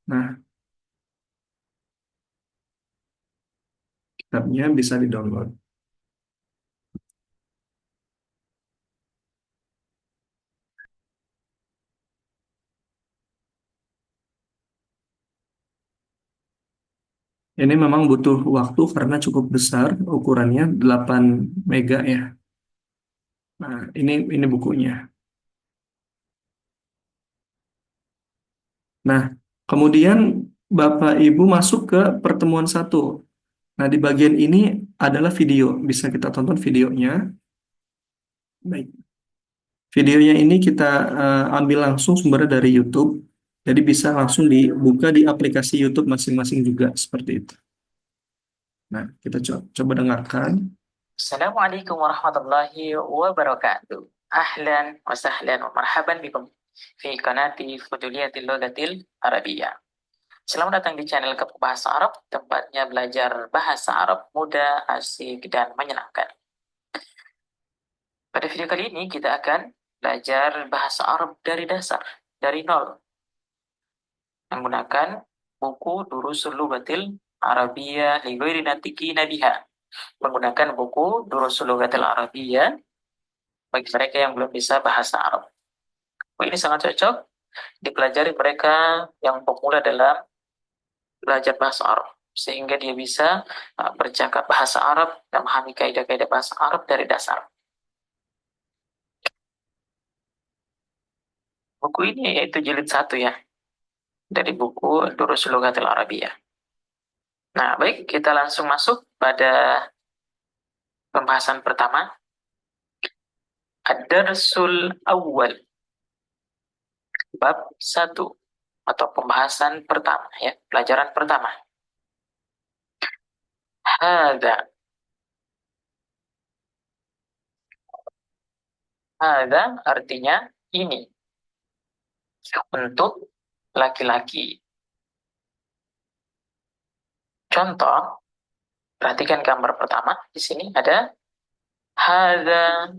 Nah, kitabnya bisa di-download. Ini memang butuh waktu karena cukup besar, ukurannya 8 mega ya. Nah, ini bukunya. Nah, kemudian Bapak Ibu masuk ke pertemuan satu. Nah, di bagian ini adalah video. Bisa kita tonton videonya. Baik. Videonya ini kita ambil langsung sumbernya dari YouTube. Jadi bisa langsung dibuka di aplikasi YouTube masing-masing juga seperti itu. Nah, kita coba dengarkan. Assalamualaikum warahmatullahi wabarakatuh. Ahlan wa sahlan wa marhaban bikum fi qanati Fuduliyatil Lughatil Arabiyyah. Selamat datang di channel Kepo Bahasa Arab, tempatnya belajar bahasa Arab mudah, asik, dan menyenangkan. Pada video kali ini kita akan belajar bahasa Arab dari dasar, dari nol, menggunakan buku Durusul Lughatil Arabiyyah li ghairi natiki nabiha, menggunakan buku Durusul Lughatil Arabiyyah bagi mereka yang belum bisa bahasa Arab. Ini sangat cocok dipelajari mereka yang pemula dalam belajar bahasa Arab, sehingga dia bisa bercakap bahasa Arab dan memahami kaidah-kaidah bahasa Arab dari dasar. Buku ini yaitu jilid 1 ya, dari buku Durusul Lughatil Arabiyyah. Nah, baik, kita langsung masuk pada pembahasan pertama. Ad-Darsul Awwal, bab 1 atau pembahasan pertama ya, pelajaran pertama. Hada. Hada artinya ini, untuk laki-laki. Contoh, perhatikan gambar pertama. Di sini ada hada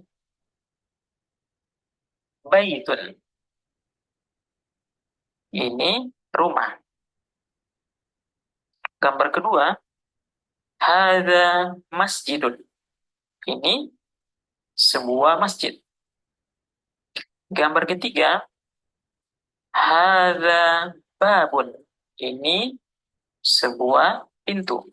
baitun. Ini rumah. Gambar kedua, hada masjidun. Ini sebuah masjid. Gambar ketiga, hada babun. Ini sebuah pintu.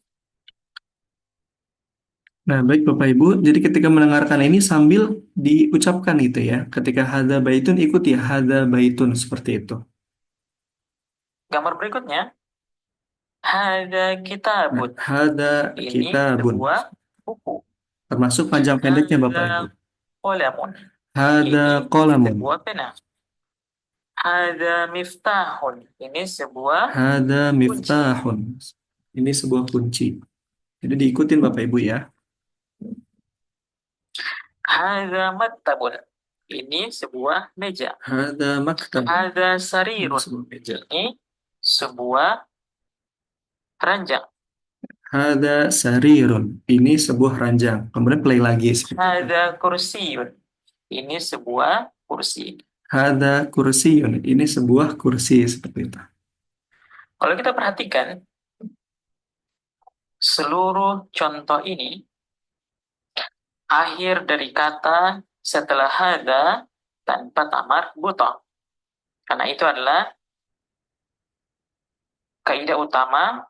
Nah, baik Bapak Ibu, jadi ketika mendengarkan ini sambil diucapkan gitu ya. Ketika hadza baitun ikuti ya, hadza baitun seperti itu. Gambar berikutnya, hada Nah, kitabun. hadza Ini kitabun. sebuah buku. Termasuk panjang pendeknya Bapak Ibu. Hada qalamun. Hadza Ini qalamun. sebuah pena. Hada miftahun. Ini sebuah Hadza kunci. miftahun. Ini sebuah kunci. Jadi diikutin Bapak Ibu ya. Hada maktabun. Ini sebuah meja. Hadza maktab. Hada Ini sarirun. sebuah meja. Ini sebuah ranjang. Hadza sarirun. Ini sebuah ranjang. Kemudian play lagi seperti itu. Hada kursiyun. Ini sebuah kursi. Hadza kursiyun. Ini sebuah kursi seperti itu. Kalau kita perhatikan, seluruh contoh ini, akhir dari kata setelah hada tanpa tamar butoh. Karena itu adalah kaidah utama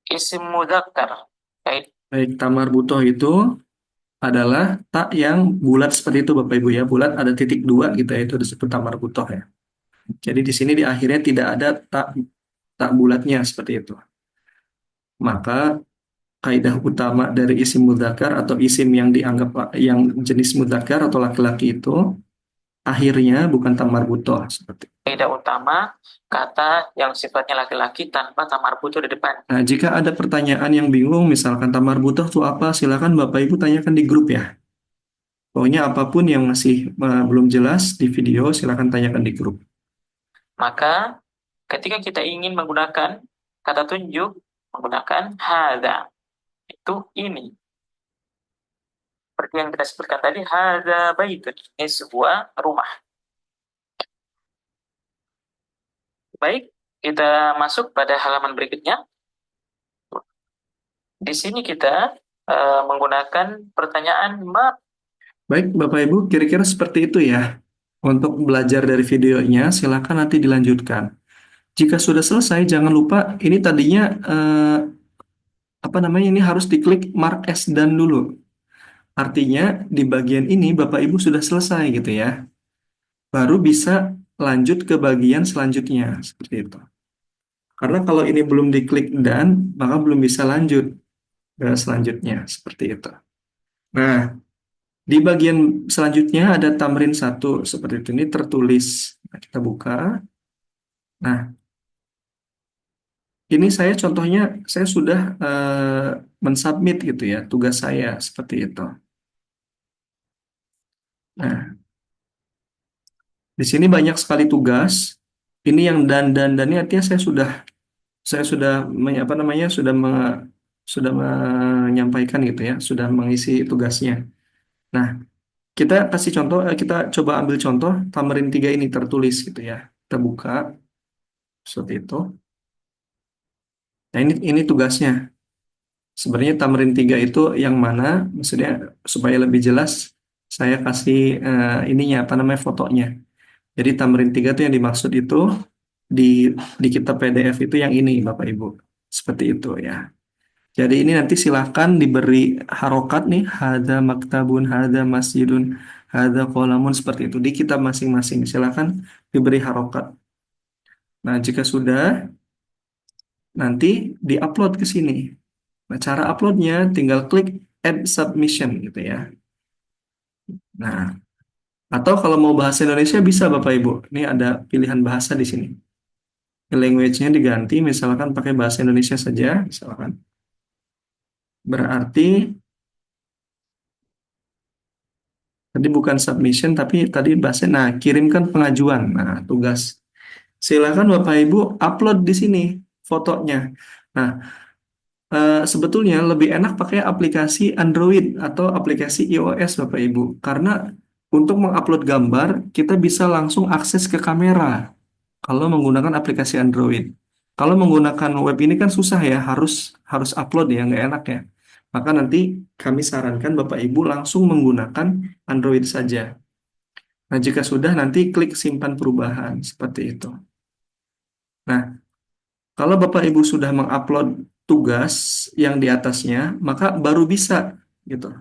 Isim mudzakkar. Baik, Baik, tamar butoh itu adalah tak yang bulat seperti itu Bapak Ibu ya. Bulat ada titik dua gitu ya, itu disebut tamar butoh ya. Jadi di sini di akhirnya tidak ada tak tak bulatnya seperti itu. Maka kaidah utama dari isim mudzakkar atau isim yang dianggap yang jenis mudzakkar atau laki-laki itu akhirnya bukan tamar butoh seperti itu. kaidah utama kata yang sifatnya laki-laki tanpa tamar butuh di depan. Nah, jika ada pertanyaan yang bingung, misalkan tamar butoh itu apa, silakan Bapak Ibu tanyakan di grup ya. Pokoknya apapun yang masih belum jelas di video, silakan tanyakan di grup. Maka ketika kita ingin menggunakan kata tunjuk, menggunakan hadza, itu ini. Seperti yang kita sebutkan tadi, hadza baitun, ini sebuah rumah. Baik, kita masuk pada halaman berikutnya. Di sini kita menggunakan pertanyaan ma. Baik, Bapak Ibu, kira-kira seperti itu ya. Untuk belajar dari videonya, silakan nanti dilanjutkan. Jika sudah selesai, jangan lupa ini tadinya apa namanya ini harus diklik mark as done dulu. Artinya di bagian ini Bapak Ibu sudah selesai gitu ya. Baru bisa lanjut ke bagian selanjutnya seperti itu. Karena kalau ini belum diklik done, maka belum bisa lanjut ke selanjutnya seperti itu. Nah, di bagian selanjutnya ada tamrin satu seperti itu. Ini tertulis. Nah, kita buka. Nah, ini saya contohnya saya sudah mensubmit gitu ya tugas saya seperti itu. Nah, di sini banyak sekali tugas. Ini yang dan ini artinya saya sudah apa namanya sudah menyampaikan gitu ya, sudah mengisi tugasnya. Nah, kita kasih contoh, kita coba ambil contoh Tamrin 3 ini tertulis gitu ya. Kita buka seperti itu. Nah, ini tugasnya. Sebenarnya Tamrin 3 itu yang mana? Maksudnya supaya lebih jelas saya kasih ininya apa namanya fotonya. Jadi Tamrin 3 itu yang dimaksud itu di di kitab PDF itu yang ini Bapak Ibu. Seperti itu ya. Jadi ini nanti silahkan diberi harokat nih, hada maktabun, hada masjidun, hada qolamun seperti itu di kitab masing-masing. Silahkan diberi harokat. Nah, jika sudah, nanti diupload ke sini. Nah, cara uploadnya tinggal klik add submission gitu ya. Nah, atau kalau mau bahasa Indonesia bisa Bapak Ibu. Ini ada pilihan bahasa di sini. Language-nya diganti, misalkan pakai bahasa Indonesia saja, misalkan. Berarti tadi bukan submission, tapi tadi bahasa, nah kirimkan pengajuan. Nah, tugas. Silakan Bapak Ibu upload di sini fotonya. Nah, sebetulnya lebih enak pakai aplikasi Android atau aplikasi iOS Bapak Ibu. Karena untuk mengupload gambar, kita bisa langsung akses ke kamera kalau menggunakan aplikasi Android. Kalau menggunakan web ini kan susah ya, harus harus upload ya, nggak enak ya. Maka nanti kami sarankan Bapak Ibu langsung menggunakan Android saja. Nah, jika sudah nanti klik simpan perubahan seperti itu. Nah, kalau Bapak Ibu sudah mengupload tugas yang di atasnya, maka baru bisa gitu.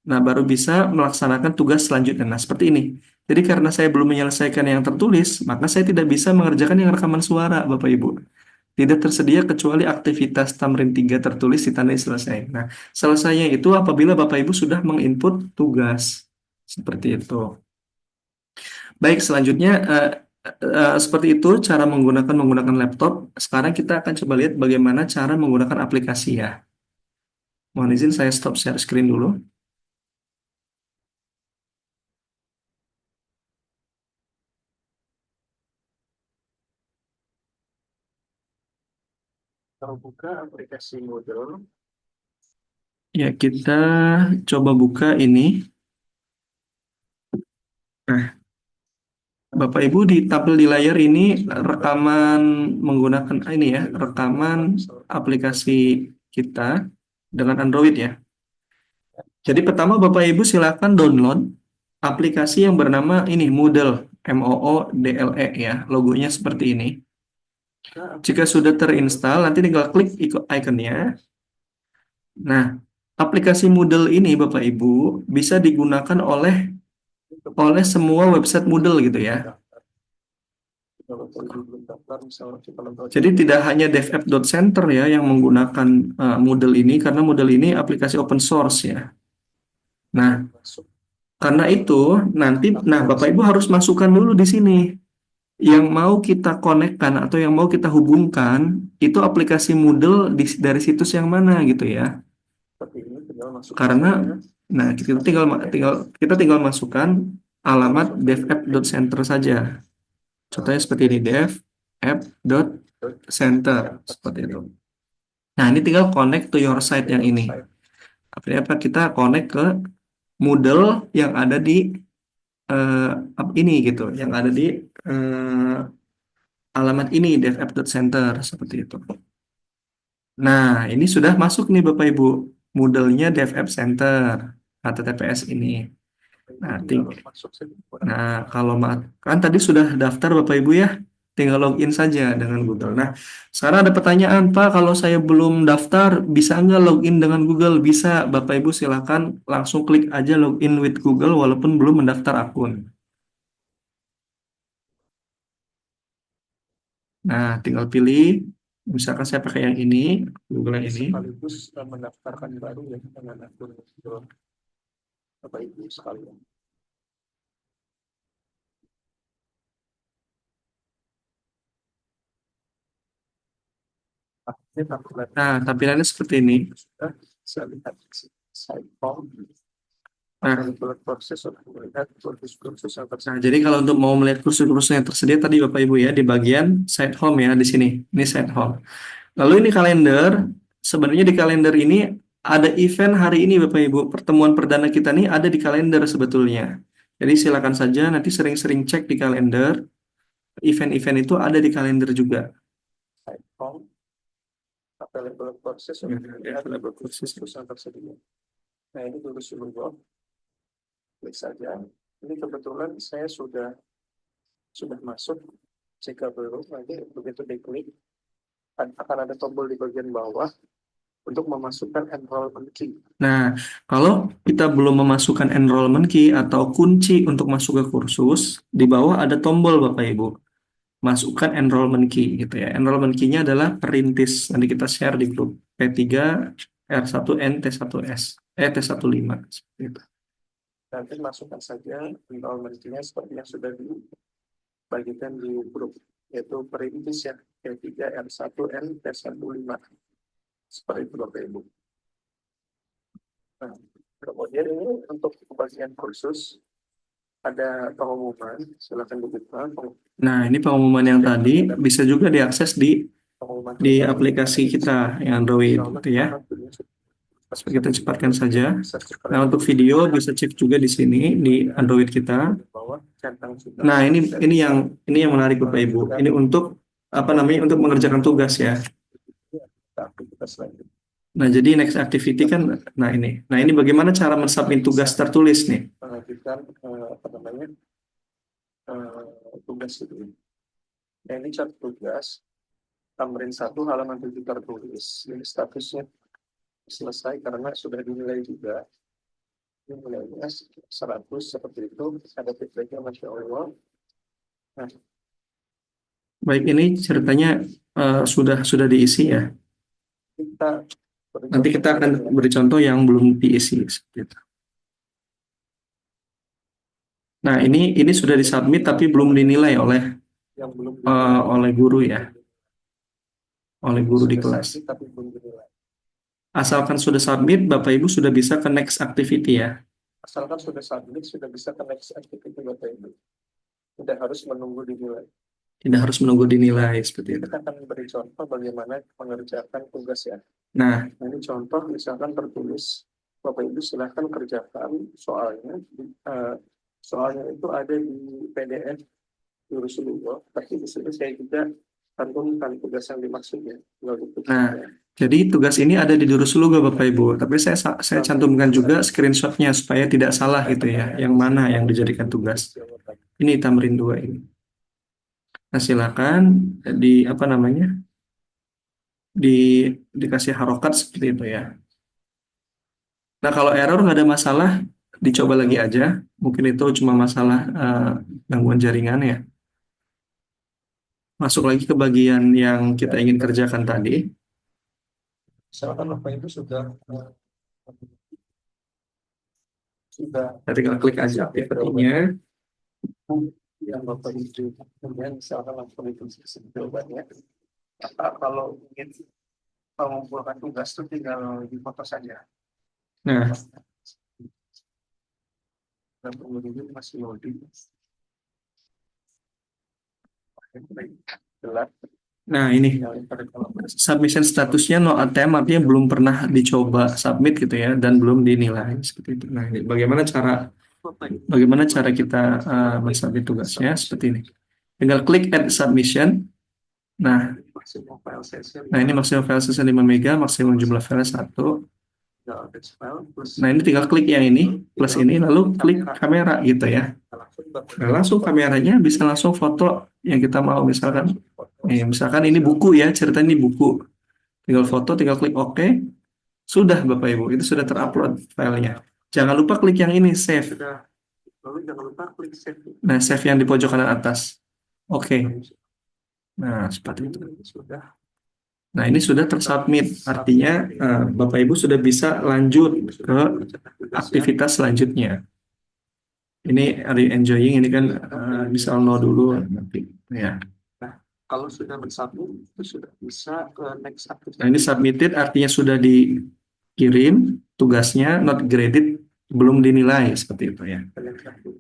Nah, baru bisa melaksanakan tugas selanjutnya. Nah, seperti ini. Jadi karena saya belum menyelesaikan yang tertulis, maka saya tidak bisa mengerjakan yang rekaman suara, Bapak Ibu. Tidak tersedia kecuali aktivitas Tamrin 3 tertulis ditandai selesai. Nah, selesainya itu apabila Bapak Ibu sudah menginput tugas. Seperti itu. Baik, selanjutnya seperti itu cara menggunakan laptop. Sekarang kita akan coba lihat bagaimana cara menggunakan aplikasi ya. Mohon izin saya stop share screen dulu. Kalau buka aplikasi Moodle, ya kita coba buka ini. Nah, Bapak Ibu ditampil di layar ini rekaman menggunakan ini ya, rekaman aplikasi kita dengan Android ya. Jadi pertama Bapak Ibu silakan download aplikasi yang bernama ini Moodle, MOODLE ya. Logonya seperti ini. Jika sudah terinstall, nanti tinggal klik ikonnya. Nah, aplikasi Moodle ini Bapak Ibu bisa digunakan oleh semua website Moodle gitu ya. Jadi tidak hanya devapp.center ya yang menggunakan Moodle ini, karena Moodle ini aplikasi open source ya. Nah, karena itu Bapak Ibu harus masukkan dulu di sini yang mau kita konekkan atau yang mau kita hubungkan itu aplikasi Moodle dari situs yang mana gitu ya. Karena kita tinggal masukkan alamat devapp.center saja. Contohnya seperti ini, devapp.center seperti itu. Nah, ini tinggal connect to your site yang ini. Artinya apa? Kita connect ke Moodle yang ada di ini gitu, yang ada di alamat ini devapp.center seperti itu. Nah, ini sudah masuk nih Bapak Ibu, Moodle-nya DevApp Center HTTPS ini. Nah, kalau kan tadi sudah daftar Bapak Ibu ya, tinggal login saja dengan Google. Nah, sekarang ada pertanyaan, Pak, kalau saya belum daftar, bisa nggak login dengan Google? Bisa, Bapak Ibu silakan langsung klik aja login with Google walaupun belum mendaftar akun. Nah, tinggal pilih, misalkan saya pakai yang ini, Google yang ini. Sekaligus mendaftarkan baru ya dengan akun Google. Bapak Ibu sekalian. Nah, tampilannya seperti ini. Saya lihat site form. Nah, proses untuk melihat kursus-kursus yang Nah, jadi kalau untuk mau melihat kursus-kursus yang tersedia tadi Bapak Ibu ya di bagian site home ya di sini. Ini site home. Lalu ini kalender. Sebenarnya di kalender ini ada event hari ini Bapak Ibu. Pertemuan perdana kita nih ada di kalender sebetulnya. Jadi silakan saja nanti sering-sering cek di kalender. Event-event itu ada di kalender juga. site form. Available proses untuk melihat kursus yang tersedia. Nah, ini dulu klik saja. Ini kebetulan saya sudah masuk. Jika belum, nanti begitu diklik akan ada tombol di bagian bawah untuk memasukkan enrollment key. Nah, kalau kita belum memasukkan enrollment key atau kunci untuk masuk ke kursus, di bawah ada tombol Bapak Ibu. Masukkan enrollment key gitu ya. Enrollment key-nya adalah perintis. Nanti kita share di grup P3 R1N T1S T15 seperti itu. Nanti masukkan saja enrollment key-nya seperti yang sudah dibagikan di grup, yaitu perintis ya P3 R1N T15 seperti itu Bapak Ibu. Nah, kemudian ini untuk bagian kursus ada pengumuman, silakan dibuka. Nah, ini pengumuman yang tadi bisa juga diakses di aplikasi kita yang Android gitu ya. Kita cepatkan saja. Nah, untuk video bisa cek juga di sini di Android kita. Nah, ini yang menarik Bapak Ibu. Ini untuk untuk mengerjakan tugas ya. Nah, jadi next activity kan, nah ini bagaimana cara mensubmit tugas tertulis nih? Mengajukan tugas itu. Nah, ini cat tugas tamrin 1 halaman 7 tertulis. Ini statusnya selesai karena sudah dinilai juga. Ini nilainya 100 seperti itu. Ada feedbacknya, Masya Allah. Nah, baik, ini ceritanya sudah diisi ya. Nanti kita akan beri contoh yang belum diisi seperti itu. Nah, ini sudah disubmit tapi belum dinilai oleh guru ya. Oleh guru di kelas. Asalkan sudah submit, Bapak Ibu sudah bisa ke next activity ya. Asalkan sudah submit, sudah bisa ke next activity Bapak Ibu. Tidak harus menunggu dinilai. Tidak harus menunggu dinilai seperti itu. Kita akan beri contoh bagaimana mengerjakan tugas ya. Nah, ini contoh misalkan tertulis, Bapak Ibu silahkan kerjakan soalnya. Soalnya itu ada di PDF Rasulullah, tapi di sini saya juga cantumkan tugas yang dimaksudnya. Nah, jadi tugas ini ada di Durusuluga Bapak Ibu, tapi saya cantumkan juga screenshotnya supaya tidak salah gitu ya, yang mana yang dijadikan tugas. Ini tamrin 2 ini. Nah, silakan di apa namanya? di dikasih harokat seperti itu ya. Nah, kalau error nggak ada masalah, dicoba lagi aja. Mungkin itu cuma masalah gangguan jaringan ya. Masuk lagi ke bagian yang kita ingin kerjakan tadi. Misalkan Bapak Ibu sudah Nah, tinggal klik aja activity-nya. yang Bapak Ibu kemudian misalkan langsung itu jawabannya. Maka kalau ingin mengumpulkan tugas itu tinggal di foto saja. Nah, Dan kemudian masih loading. Gelap. nah ini submission statusnya no attempt, artinya belum pernah dicoba submit gitu ya, dan belum dinilai seperti itu. Nah, ini bagaimana cara kita mensubmit tugasnya seperti ini. Tinggal klik add submission. Nah, Maksimum file size ini maksimum file size 5 MB, maksimum jumlah file 1. Nah, ini tinggal klik yang ini, plus ini, lalu klik kamera gitu ya. Nah, langsung kameranya bisa langsung foto yang kita mau. Misalkan ini buku ya, cerita ini buku. Tinggal foto, tinggal klik OK. Sudah Bapak Ibu, itu sudah terupload filenya. Jangan lupa klik yang ini, save. Lalu jangan lupa klik save. Nah, save yang di pojok kanan atas. Oke. Nah, seperti itu. Nah, ini sudah tersubmit. Artinya Bapak Ibu sudah bisa lanjut ke aktivitas selanjutnya. Ini are you enjoying? Ini kan bisa no dulu nanti. Ya. Kalau sudah bersubmit, itu sudah bisa ke next activity. Nah, ini submitted artinya sudah dikirim tugasnya, not graded, belum dinilai seperti itu ya.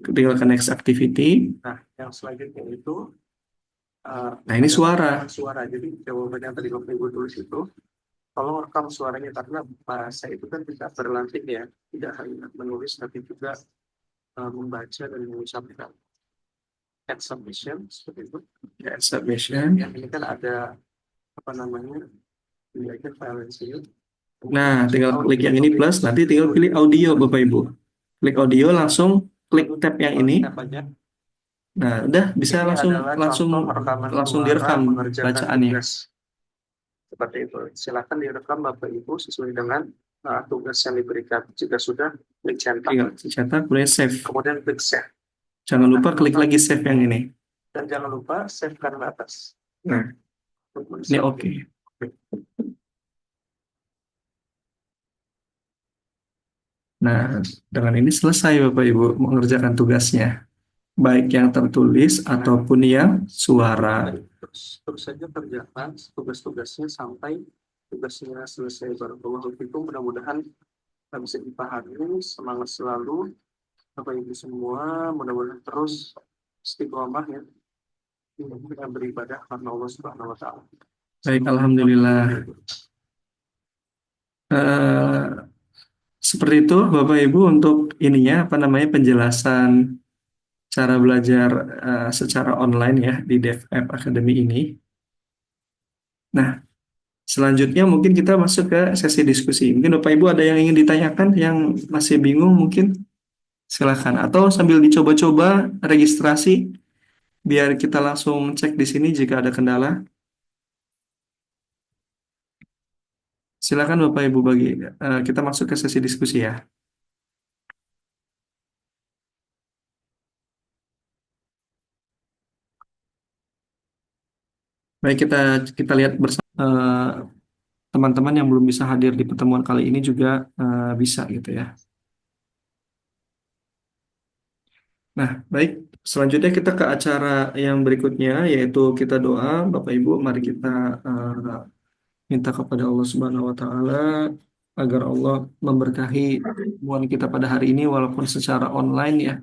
Tinggal ke next activity. Nah, yang selanjutnya itu Nah, ini suara. Jadi jawabannya tadi Bapak Ibu tulis itu, tolong rekam suaranya karena bahasa itu kan tidak berlantik ya, tidak hanya menulis tapi juga membaca dan mengucapkan. Add submission seperti itu. Ya, submission. Yang ini kan ada apa namanya? Ini file sini. Nah, tinggal klik yang ini plus, nanti tinggal pilih audio Bapak Ibu. Klik audio, langsung klik tab yang ini. Nah, udah bisa langsung direkam bacaannya. Seperti itu. Silakan direkam Bapak Ibu sesuai dengan tugas yang diberikan. Jika sudah, klik cetak. Cetak, kemudian save. Kemudian klik save. Jangan lupa klik lagi save yang ini. Dan jangan lupa save kanan atas. Nah, ini oke. Nah, dengan ini selesai Bapak Ibu mengerjakan tugasnya. Baik yang tertulis ataupun yang suara. Terus saja kerjakan tugas-tugasnya sampai tugasnya selesai. Barakallahu fikum. Mudah-mudahan bisa dipahami. Semangat selalu Bapak Ibu semua, mudah-mudahan terus istiqomah ya dengan beribadah karena Allah Subhanahu wa taala. Baik, alhamdulillah. Seperti itu Bapak Ibu untuk ininya apa namanya penjelasan cara belajar secara online ya di DevApp Academy ini. Nah, selanjutnya mungkin kita masuk ke sesi diskusi. Mungkin Bapak Ibu ada yang ingin ditanyakan yang masih bingung mungkin silakan, atau sambil dicoba-coba registrasi biar kita langsung cek di sini jika ada kendala. Silakan Bapak Ibu kita masuk ke sesi diskusi ya. Baik, kita lihat bersama teman-teman yang belum bisa hadir di pertemuan kali ini juga bisa gitu ya. Nah, baik. Selanjutnya kita ke acara yang berikutnya, yaitu kita doa. Bapak Ibu, mari kita minta kepada Allah Subhanahu wa Ta'ala agar Allah memberkahi pertemuan kita pada hari ini, walaupun secara online ya,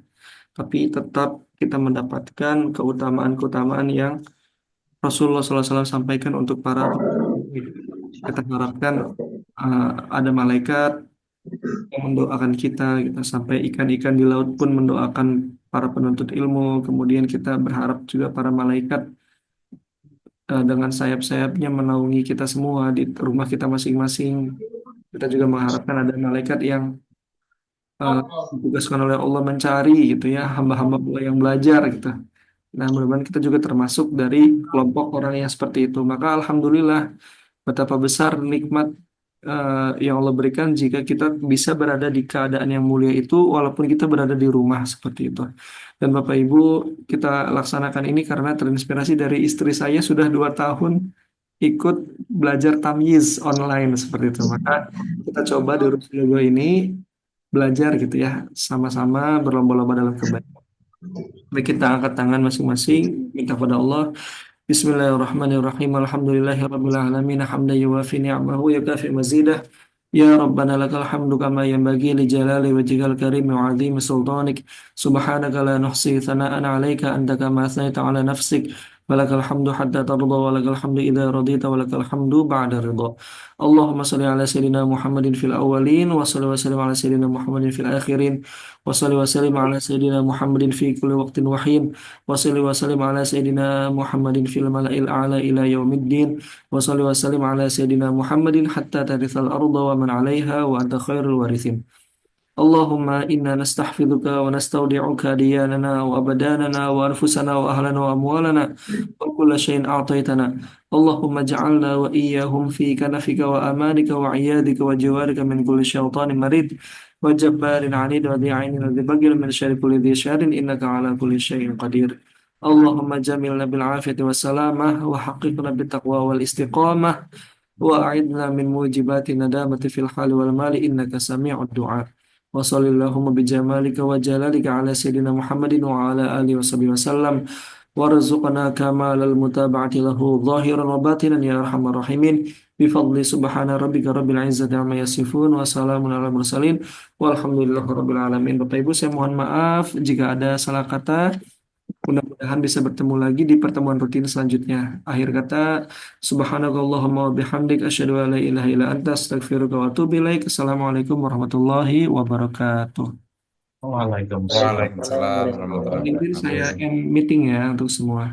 tapi tetap kita mendapatkan keutamaan-keutamaan yang Rasulullah SAW sampaikan untuk para. Kita harapkan ada malaikat yang mendoakan kita, sampai ikan-ikan di laut pun mendoakan para penuntut ilmu. Kemudian kita berharap juga para malaikat dengan sayap-sayapnya menaungi kita semua di rumah kita masing-masing. Kita juga mengharapkan ada malaikat yang ditugaskan oleh Allah mencari gitu ya hamba-hamba Allah yang belajar gitu. Nah, mudah-mudahan kita juga termasuk dari kelompok orang yang seperti itu. Maka alhamdulillah betapa besar nikmat yang Allah berikan jika kita bisa berada di keadaan yang mulia itu walaupun kita berada di rumah seperti itu. Dan Bapak Ibu, kita laksanakan ini karena terinspirasi dari istri saya sudah 2 tahun ikut belajar tamyiz online seperti itu. Maka kita coba di Rupiah ini belajar gitu ya, sama-sama berlomba-lomba dalam kebaikan. Baik, kita angkat tangan masing-masing, minta pada Allah. Bismillahirrahmanirrahim. Alhamdulillahirabbil alamin. Hamdan yuwafi ni'amahu wa yukafi mazidah. Ya Rabbana lakal hamdu kama yanbaghi li jalali wajhikal karim wa 'azimi sultanik. Subhanaka la nuhsi thana'an 'alaika anta kama athnayta 'ala nafsik. Walakal hamdu hatta tarda wa lakal hamdu idza radita wa lakal hamdu ba'da ridha. Allahumma shalli ala sayyidina Muhammadin fil awwalin wa shalli wa sallim ala sayyidina Muhammadin fil akhirin wa shalli wa sallim ala sayyidina Muhammadin fi kulli waqtin wa hin. Wassalli wassalim ala Sayyidina Muhammadin fil mala'il a'la ila yaumiddin. Wassalli wassalim ala Sayyidina Muhammadin hatta tarithal arda wa man 'alaiha wa anta khairul warithin. Allahumma inna nastahfiduka wa nastaudi'uka diyanana wa abadanana wa anfusana wa ahlana wa amwalana wa kulla shay'in a'taitana. Allahumma ja'alna wa iyyahum fi kanafika wa amanika wa 'iyadika wa jiwarika min kulli syaitanin marid wa jabbarin 'anid wa dhi'ainin wa dhibagil min syarri kulli dhi syarrin innaka 'ala kulli syai'in qadir. Allahumma jamilna bil 'afiyati was salamah wa haqiqna bit taqwa wal istiqamah wa a'idna min mujibati nadamati fil hali wal mali innaka sami'ud du'a. Wa sallallahu bi jamalika wa jalalika ala sayyidina Muhammadin wa ala alihi wa sahbihi wasallam warzuqna kamalal mutaba'ati lahu zahiran wa batinan ya arhamar rahimin bi fadli subhana rabbika rabbil izzati amma yasifun wa salamun ala mursalin walhamdulillahi rabbil alamin. Bapak Ibu, saya mohon maaf jika ada salah kata. Mudah-mudahan bisa bertemu lagi di pertemuan rutin selanjutnya. Akhir kata, subhanakallahumma wa bihamdik asyhadu an la ilaha illa anta astaghfiruka wa atubu ilaik. Assalamualaikum warahmatullahi wabarakatuh. Waalaikumsalam Waalaikumsalam warahmatullahi Mungkin saya wabarakatuh. end meeting ya untuk semua.